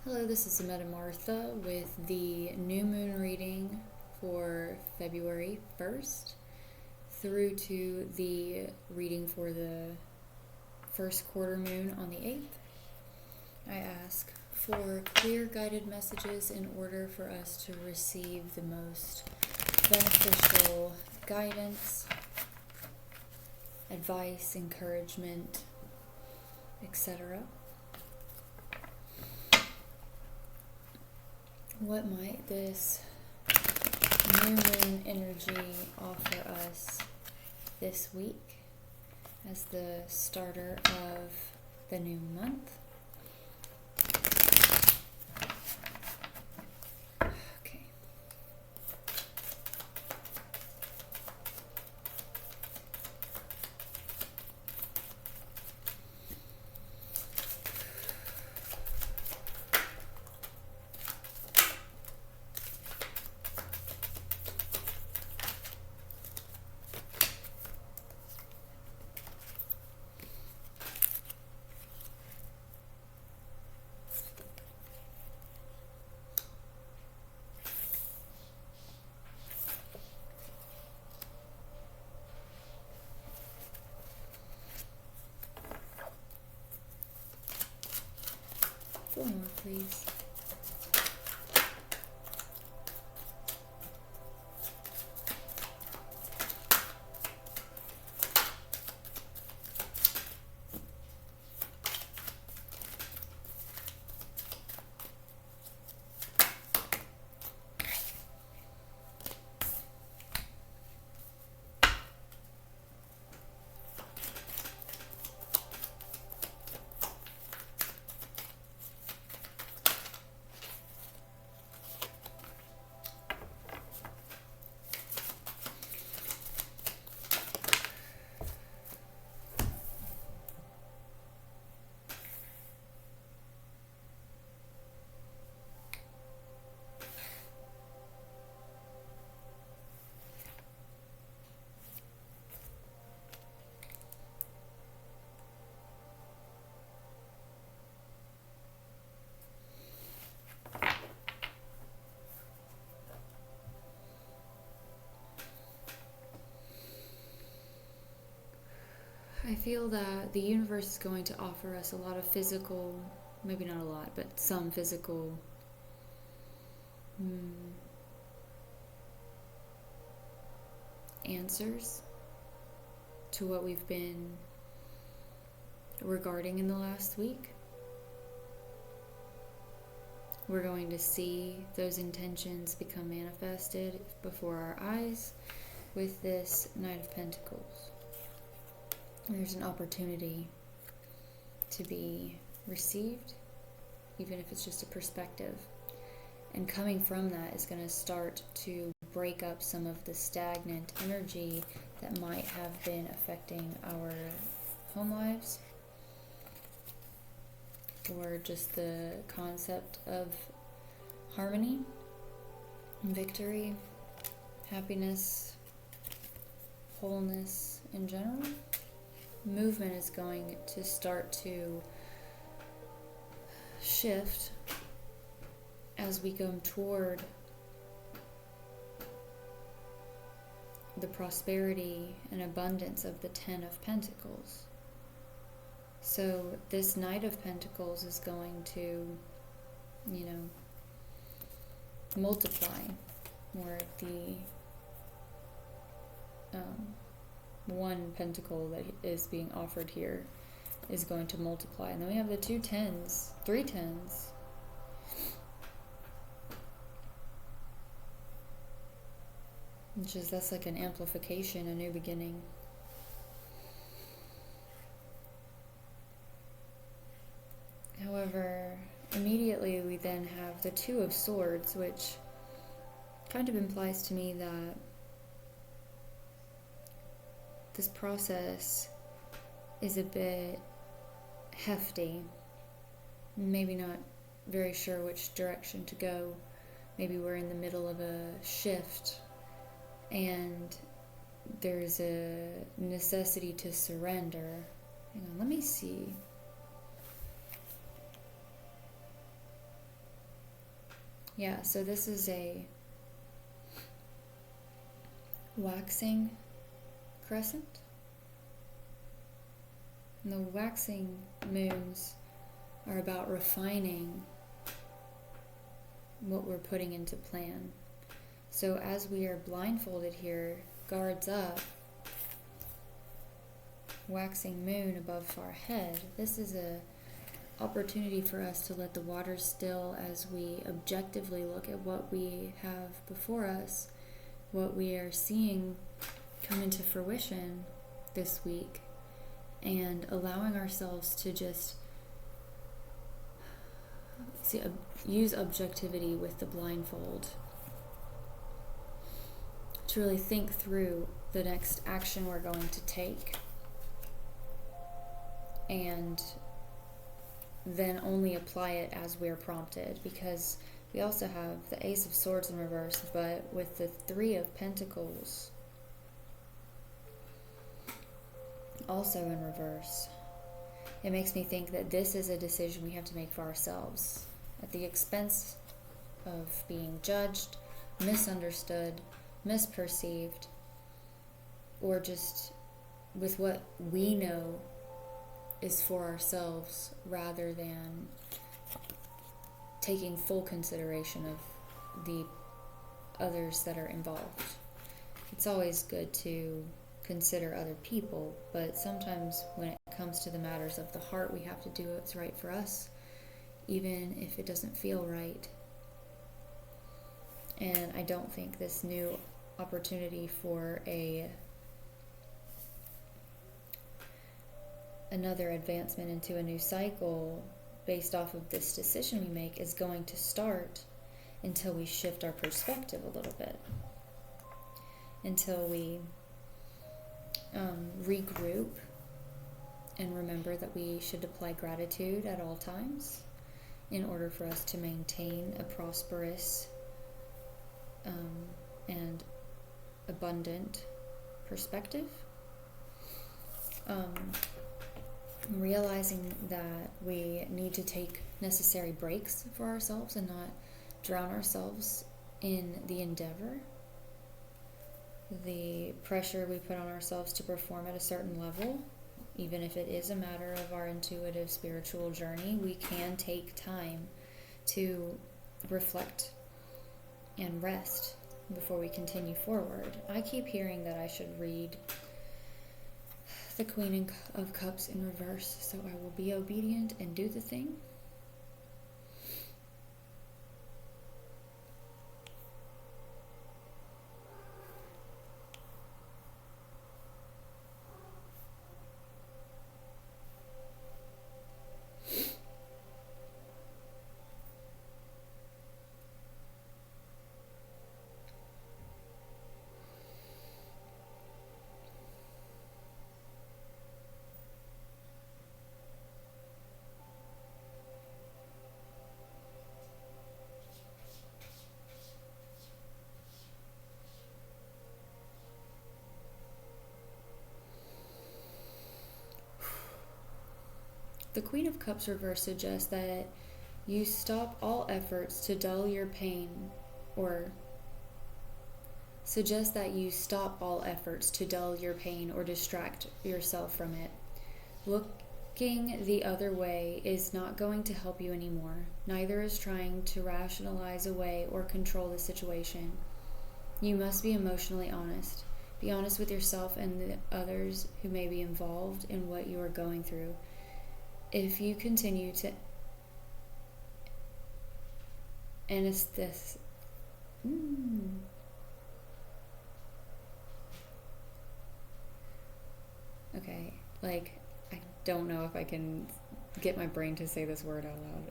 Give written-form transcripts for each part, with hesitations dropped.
Hello, this is ametamartha with the new moon reading for February 1st through to the reading for the first quarter moon on the 8th. I ask for clear guided messages in order for us to receive the most beneficial guidance, advice, encouragement, etc. What might this new moon energy offer us this week as the starter of the new month? Okay. Four more, please. I feel that the universe is going to offer us a lot of physical, maybe not a lot, but some physical answers to what we've been regarding in the last week. We're going to see those intentions become manifested before our eyes with this Knight of Pentacles. There's an opportunity to be received, even if it's just a perspective. And coming from that is going to start to break up some of the stagnant energy that might have been affecting our home lives, or just the concept of harmony, victory, happiness, wholeness in general. Movement is going to start to shift as we go toward the prosperity and abundance of the 10 of Pentacles. So this Knight of Pentacles is going to, multiply, or the one pentacle that is being offered here is going to multiply. And then we have the three tens. That's like an amplification, a new beginning. However, immediately we then have the Two of Swords, which kind of implies to me that this process is a bit hefty, maybe not very sure which direction to go. Maybe we're in the middle of a shift and there's a necessity to surrender. Hang on, let me see. Yeah, so this is a waxing crescent. And the waxing moons are about refining what we're putting into plan. So as we are blindfolded here, guards up, waxing moon above our head, this is a opportunity for us to let the water still as we objectively look at what we have before us, what we are seeing come into fruition this week, and allowing ourselves to just use objectivity with the blindfold to really think through the next action we're going to take, and then only apply it as we're prompted, because we also have the Ace of Swords in reverse, but with the Three of Pentacles also in reverse, it makes me think that this is a decision we have to make for ourselves at the expense of being judged, misunderstood, misperceived, or just with what we know is for ourselves, rather than taking full consideration of the others that are involved. It's always good to consider other people, but sometimes when it comes to the matters of the heart, we have to do what's right for us, even if it doesn't feel right. And I don't think this new opportunity for another advancement into a new cycle based off of this decision we make is going to start until we shift our perspective a little bit, until we regroup and remember that we should apply gratitude at all times in order for us to maintain a prosperous and abundant perspective. Realizing that we need to take necessary breaks for ourselves and not drown ourselves in the endeavor, the pressure we put on ourselves to perform at a certain level. Even if it is a matter of our intuitive spiritual journey, we can take time to reflect and rest before we continue forward. I keep hearing that I should read the Queen of Cups in reverse, so I will be obedient and do the thing. The Queen of Cups reverse suggests that you stop all efforts to dull your pain, or suggests that you stop all efforts to dull your pain or distract yourself from it. Looking the other way is not going to help you anymore. Neither is trying to rationalize away or control the situation. You must be emotionally honest. Be honest with yourself and the others who may be involved in what you are going through. If you continue to Okay, like, I don't know if I can get my brain to say this word out loud.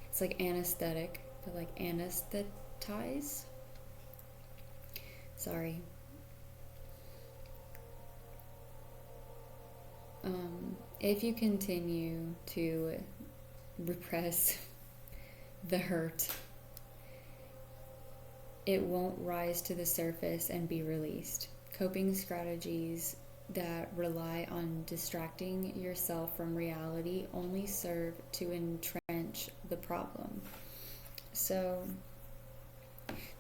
It's like anesthetic, but like anesthetize. Sorry. If you continue to repress the hurt, it won't rise to the surface and be released. Coping strategies that rely on distracting yourself from reality only serve to entrench clinch the problem. So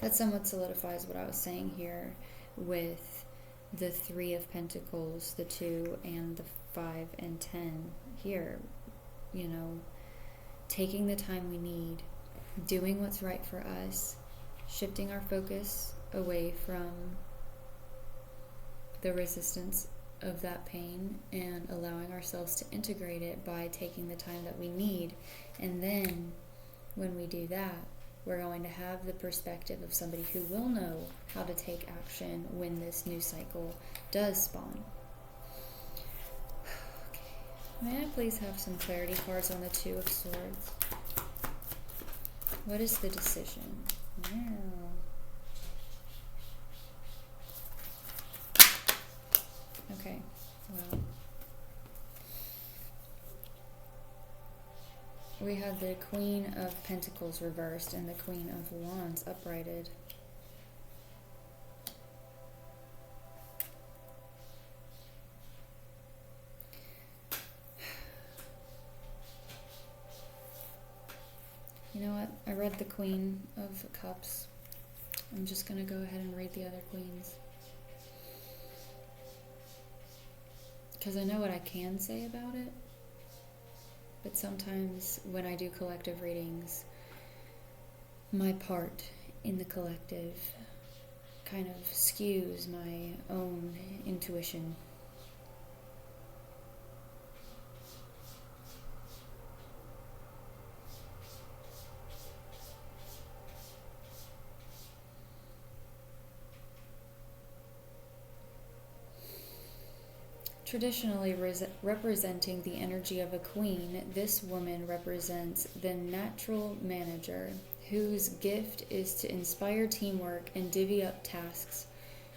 that somewhat solidifies what I was saying here with the 3 of Pentacles, the 2 and the 5 and 10 here. You know, taking the time we need, doing what's right for us, shifting our focus away from the resistance of that pain and allowing ourselves to integrate it by taking the time that we need. And then when we do that, we're going to have the perspective of somebody who will know how to take action when this new cycle does spawn. Okay. May I please have some clarity cards on the 2 of Swords? What is the decision? Wow. Okay, well, we have the Queen of Pentacles reversed and the Queen of Wands uprighted. You know what? I read the Queen of Cups. I'm just going to go ahead and read the other queens, because I know what I can say about it. But sometimes when I do collective readings, my part in the collective kind of skews my own intuition. Traditionally representing the energy of a queen, this woman represents the natural manager whose gift is to inspire teamwork and divvy up tasks.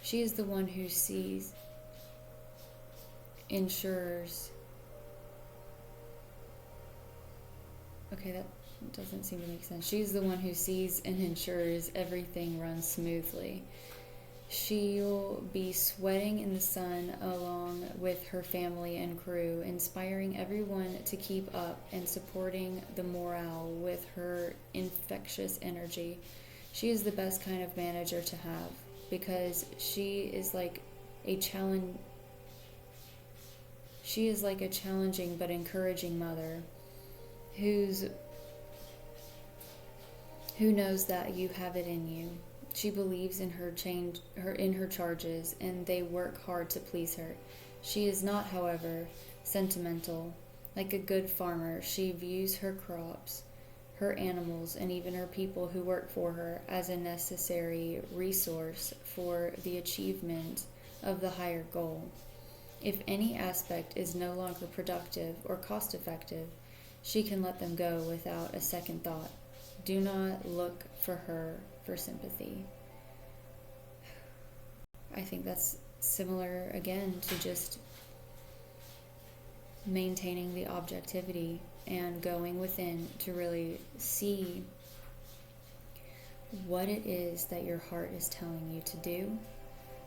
She is the one who ensures. Okay, that doesn't seem to make sense. She's the one who sees and ensures everything runs smoothly. She'll be sweating in the sun along with her family and crew, inspiring everyone to keep up and supporting the morale with her infectious energy. She is the best kind of manager to have because she is like a challenging but encouraging mother who knows that you have it in you. She believes in her charges, and they work hard to please her. She is not, however, sentimental. Like a good farmer, she views her crops, her animals, and even her people who work for her as a necessary resource for the achievement of the higher goal. If any aspect is no longer productive or cost-effective, she can let them go without a second thought. Do not look for her for sympathy. I think that's similar again to just maintaining the objectivity and going within to really see what it is that your heart is telling you to do,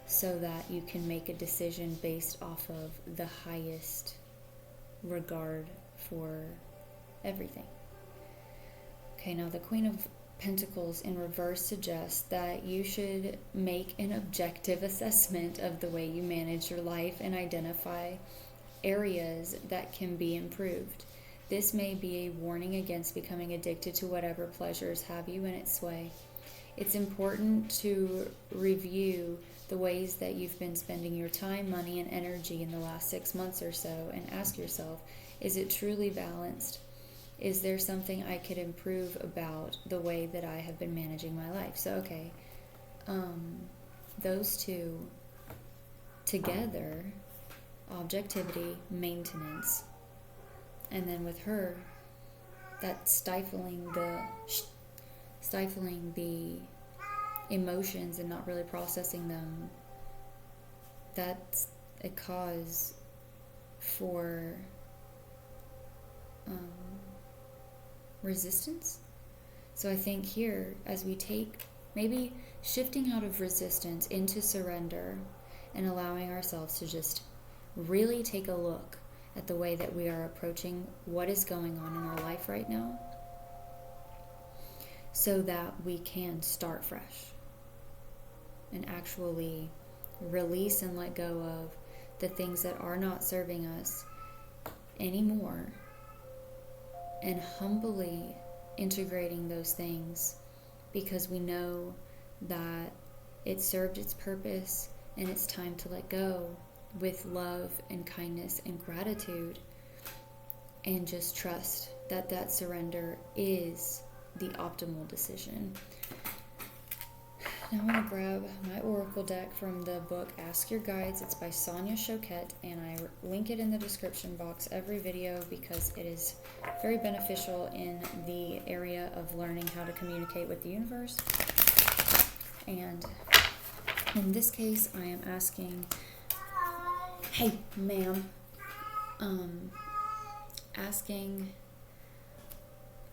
so that you can make a decision based off of the highest regard for everything. Okay, now the Queen of Pentacles in reverse suggests that you should make an objective assessment of the way you manage your life and identify areas that can be improved. This may be a warning against becoming addicted to whatever pleasures have you in its sway. It's important to review the ways that you've been spending your time, money, and energy in the last 6 months or so and ask yourself, is it truly balanced? Is there something I could improve about the way that I have been managing my life? So, okay, those two together, objectivity, maintenance, and then with her, that stifling the emotions and not really processing them, that's a cause for resistance. So I think here, as we take maybe shifting out of resistance into surrender and allowing ourselves to just really take a look at the way that we are approaching what is going on in our life right now, so that we can start fresh and actually release and let go of the things that are not serving us anymore, and humbly integrating those things because we know that it served its purpose and it's time to let go with love and kindness and gratitude, and just trust that that surrender is the optimal decision. Now I'm going to grab my oracle deck from the book Ask Your Guides. It's by Sonia Choquette, and I link it in the description box every video because it is very beneficial in the area of learning how to communicate with the universe. And in this case, I am asking, hey, ma'am, asking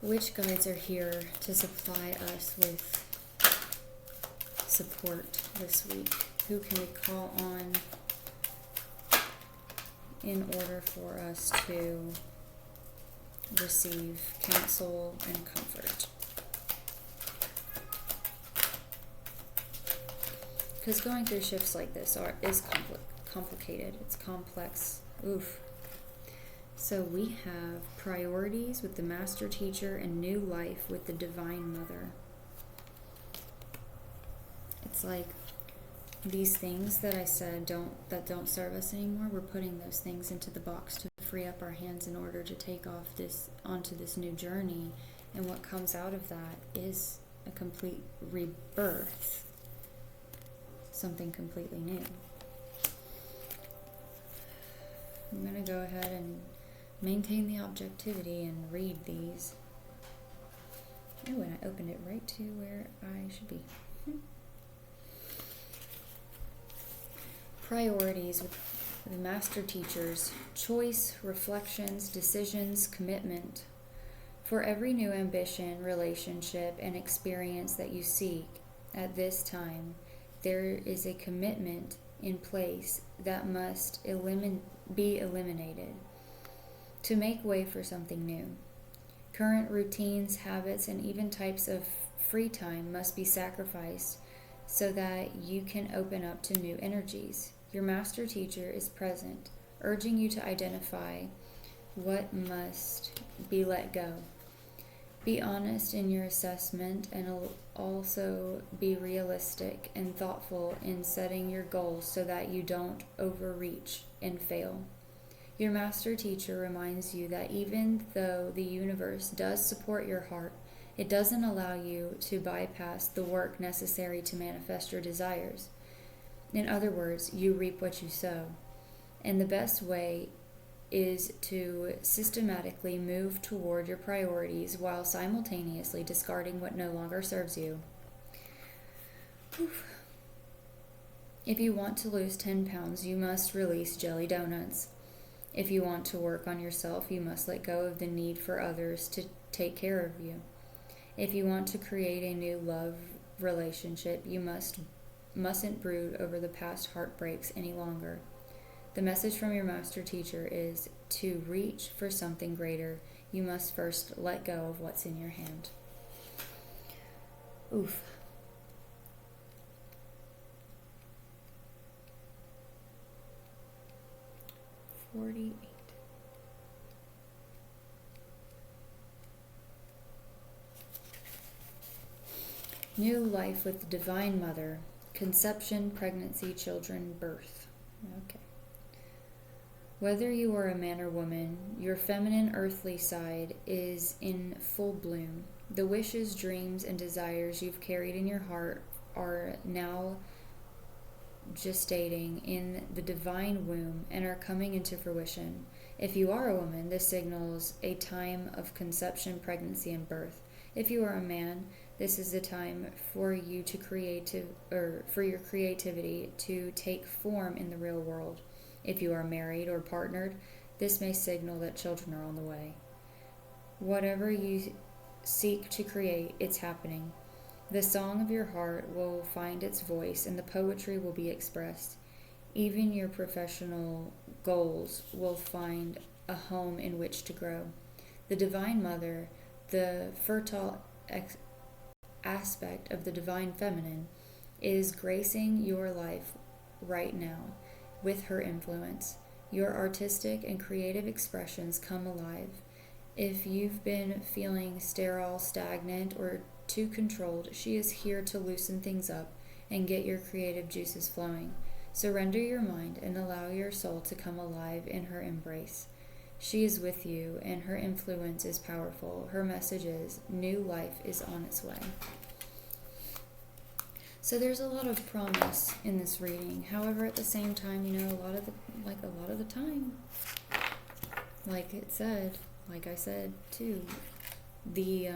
which guides are here to supply us with support this week. Who can we call on in order for us to receive counsel and comfort? Because going through shifts like this is complicated. It's complex. Oof. So we have priorities with the Master Teacher and new life with the Divine Mother. It's like these things that I said that don't serve us anymore, we're putting those things into the box to free up our hands in order to take off onto this new journey. And what comes out of that is a complete rebirth. Something completely new. I'm going to go ahead and maintain the objectivity and read these. Oh, and I opened it right to where I should be. Priorities with the Master Teachers: choice, reflections, decisions, commitment. For every new ambition, relationship, and experience that you seek at this time, there is a commitment in place that must be eliminated to make way for something new. Current routines, habits, and even types of free time must be sacrificed so that you can open up to new energies. Your Master Teacher is present, urging you to identify what must be let go. Be honest in your assessment and also be realistic and thoughtful in setting your goals so that you don't overreach and fail. Your Master Teacher reminds you that even though the universe does support your heart, it doesn't allow you to bypass the work necessary to manifest your desires. In other words, you reap what you sow. And the best way is to systematically move toward your priorities while simultaneously discarding what no longer serves you. Oof. If you want to lose 10 pounds, you must release jelly donuts. If you want to work on yourself, you must let go of the need for others to take care of you. If you want to create a new love relationship, you mustn't brood over the past heartbreaks any longer. The message from your Master Teacher is to reach for something greater. You must first let go of what's in your hand. Oof. New life with the Divine Mother. Conception, pregnancy, children, birth. Okay. Whether you are a man or woman, your feminine earthly side is in full bloom. The wishes, dreams, and desires you've carried in your heart are now gestating in the divine womb and are coming into fruition. If you are a woman, this signals a time of conception, pregnancy, and birth. If you are a man, this is the time for you to for your creativity to take form in the real world. If you are married or partnered, this may signal that children are on the way. Whatever you seek to create, it's happening. The song of your heart will find its voice and the poetry will be expressed. Even your professional goals will find a home in which to grow. The Divine Mother, the fertile aspect of the divine feminine is gracing your life right now with her influence. Your artistic and creative expressions come alive. If you've been feeling sterile, stagnant, or too controlled, she is here to loosen things up and get your creative juices flowing. Surrender your mind and allow your soul to come alive in her embrace. She is with you, and her influence is powerful. Her message is, new life is on its way. So there's a lot of promise in this reading. However, at the same time, a lot of the time, like it said, like I said too, the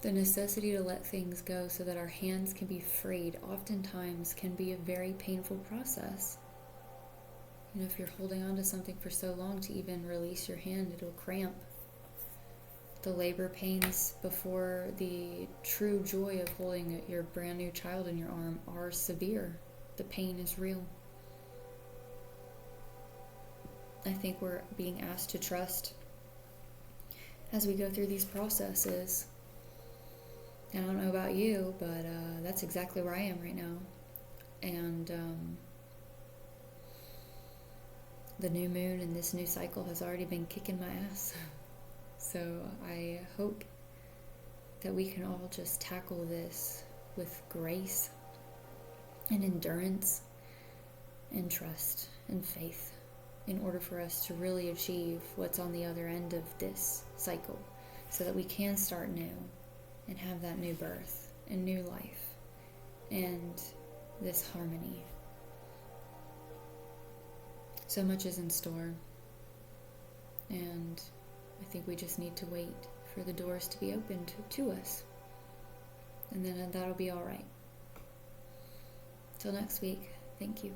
necessity to let things go so that our hands can be freed oftentimes can be a very painful process. If you're holding on to something for so long, to even release your hand, it'll cramp. The labor pains before the true joy of holding your brand new child in your arm are severe. The pain is real. I think we're being asked to trust as we go through these processes. I don't know about you, but that's exactly where I am right now. And the new moon and this new cycle has already been kicking my ass. So I hope that we can all just tackle this with grace and endurance and trust and faith in order for us to really achieve what's on the other end of this cycle, so that we can start new and have that new birth and new life and this harmony. So much is in store, and I think we just need to wait for the doors to be opened to us, and then that'll be all right. Till next week, thank you.